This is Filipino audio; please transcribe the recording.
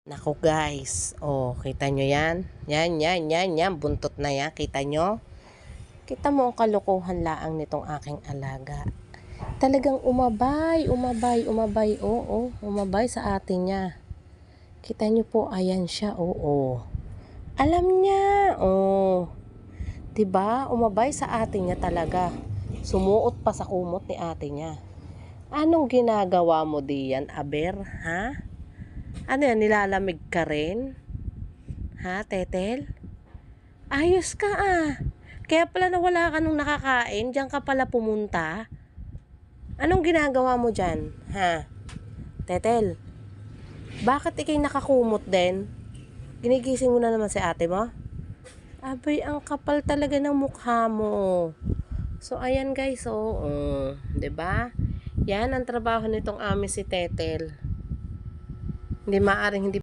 Naku guys, oh, kita nyo yan? Yan, buntot na yan, kita nyo? Kita mo ang kalokohan laang nitong aking alaga. Talagang umabay, oo, umabay sa atin niya. Kita nyo po, ayan siya, oo. Alam niya, oh. Diba, umabay sa atin niya talaga. Sumuot pa sa kumot ni ate niya. Anong ginagawa mo diyan, Aber, ha? Ano yan, nilalamig ka rin? Ha, Tetel? Ayos ka Kaya pala nawala ka nung nakakain, diyan ka pala pumunta. Anong ginagawa mo dyan, ha? Tetel, bakit ikay nakakumot din? Ginigising mo na naman si ate mo? Abay, ang kapal talaga ng mukha mo. So, ayan guys, oh, 'di ba? Yan ang trabaho nitong si Tetel. Hindi maaring hindi